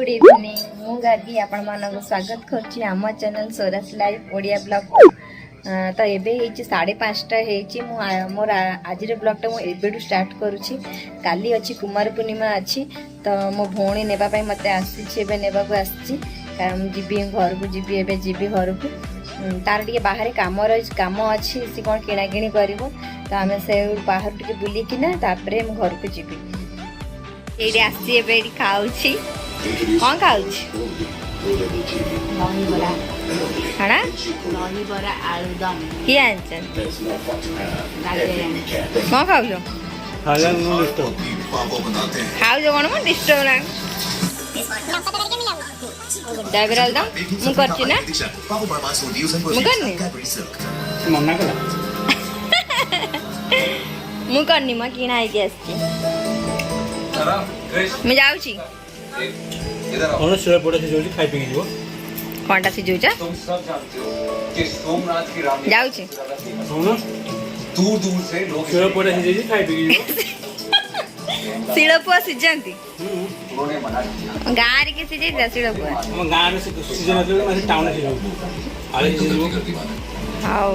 Good evening मु गार्गी आपण मानक स्वागत करछि आम चैनल सोरास लाइव ओडिया ब्लॉग तो एबे हेछि 5:30 मोर आज ब्लॉग टा एबेडू स्टार्ट करुछि। काली अछि कुमार पूर्णिमा अछि तो मो भौणी नेबा पई मते आसी एबे नेबा को आसी कारण जीबी घर को जीबी एबे जीबी घर को तार टिके बाहर काम अच्छी सी कौन किना किणी करिवो तो आमे से बाहर टिके बुली किना तापरे हम घर को जीबी एडी आसी एबे एडी खाउछि कौन खाउछि दही बरा खाना दही बरा आलूदम कि आनछन कौन खाउछो खाउछो कौन मन डिस्टर्ब ना ड्राइवर आलदम मु करछि ना मु करनी मना कला मु करनी म किना आइ के आछि मैं जाउछि कौन शिरा पड़े से खाई पी जीवो कोनटा सिझौछ तुम सब जानते हो कि सोमनाथ की रानी जाउछि सुनो दूर दूर से लोग शिरा पड़े से खाई पी जीवो शिळपुआ सिझंती उन्होंने मना किया। गाँ रे के सिझे शिळपुआ हम गांव में से सीजन आते हैं टाउन में सीजन आले सीजन हाउ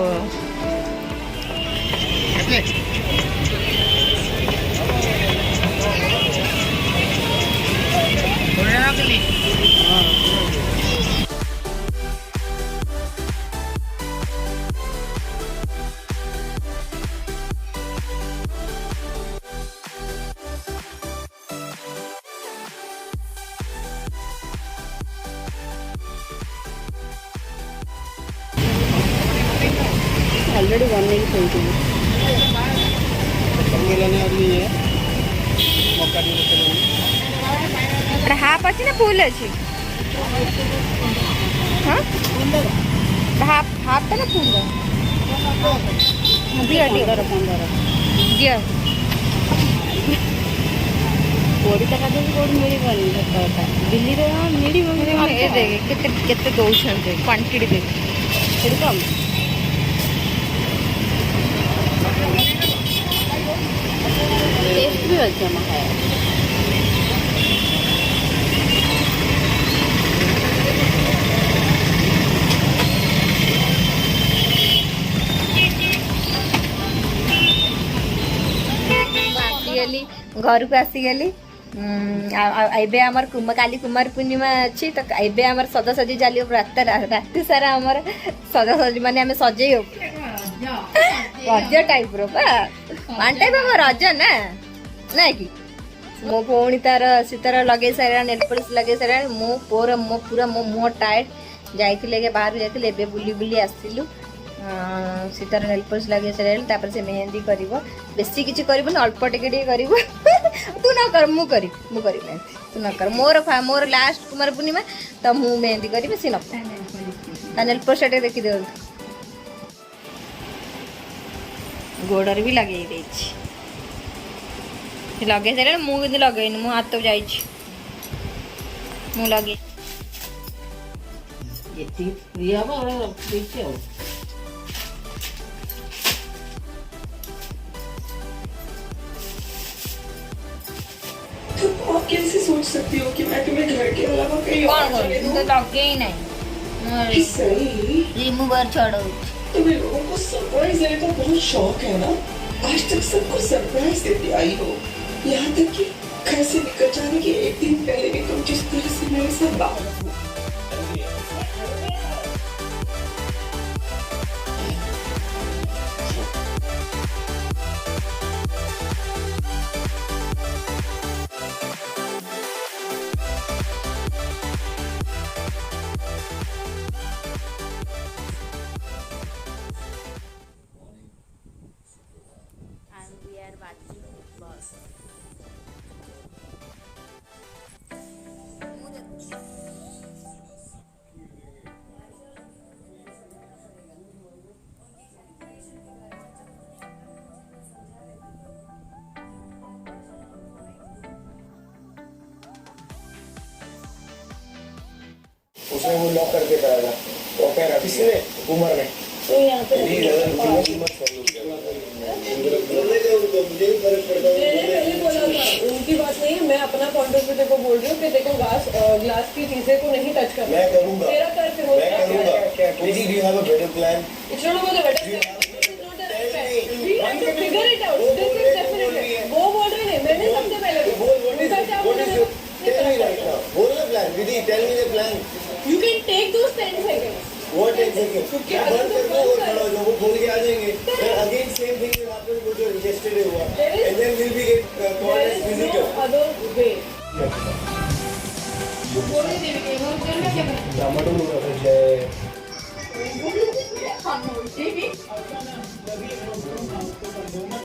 ऑलरेडी बनने की सोच है हाफ अच्छी ना फुल अच्छी हाँ हाफ हाफ तो ना फुल दिया दिया कोड़ी टका देवी कोड़ी मिलबनी दिल्ली रे मिलबो ए देख केते केते दउछन क्वांटिटी देख सेट कम टेस्ट भी अच्छा है घर को आसीगली एबे आमर काली कुमार पूर्णिमा अच्छी तो एबे आमर सजासजी चली राति सारा आमर सजासजी माने आम सजे रज टाइप वन टाइप आम रज ना ना कि मो भौणी तार सी तार लगे सारा नेल पॉलिश लगे सारा मो पूरा मो मुह टाइट जाइए बाहर जाइए एबे बुली बुली आसिलु सीतार नेल पॉलिश लगे सारा से मेहंदी कर बेसी किसी कर अल्प टिके कर तू न कर मु करी मेहंदी तू न कर मोर लास्ट कुमार पूर्णिमा तो मु मेहंदी करी सी न नेल पॉलिश देखी दे गोड़र भी लगे लगे सारे मुझे लगे मु हाथ तो जाइए लगे आप कैसे सोच सकती हो कि मैं तुम्हें घर के अलावा कहीं और जाने दूं? तो लगे ही नहीं सही रिमूवर छोड़ो तुम्हें लोगों को सरप्राइज देने का बहुत शौक है ना। आज तक सबको सरप्राइज देती आई हो, यहाँ तक कि घर से निकल जाने के एक दिन पहले भी तुम जिस तरह से मेरे साथ बात उसने वो लॉक करके करा था वो कह रहा किसी ने उमर में तो यहाँ पे उनकी बात नहीं है, मैं अपना पॉइंट ऑफ व्यू देखो बोल रही हूँ कि देखो ग्लास की चीजें को नहीं टच करना। मैं करूंगा। तेरा कर फिर मैं करूंगा। Vizi, do you have a better plan? It's not about the better plan. This is not the right plan. We have to figure it out. This is definitely. वो बोल रहे नहीं, मैंने सबसे पहले उनका क्या बोल रहे हैं? Tell me right now. बोल ना plan. Vizi, tell me the plan. You can take those 10 seconds. What 10 seconds? क्योंकि मैं अगर बंद तुम कर दूँ और बंद खड़ा हो जाऊँ, वो खोल के आ जाएंगे। Then again same thing will happen with your yesterday हुआ. And then we'll be called There as is visitor. no other way. Tomato है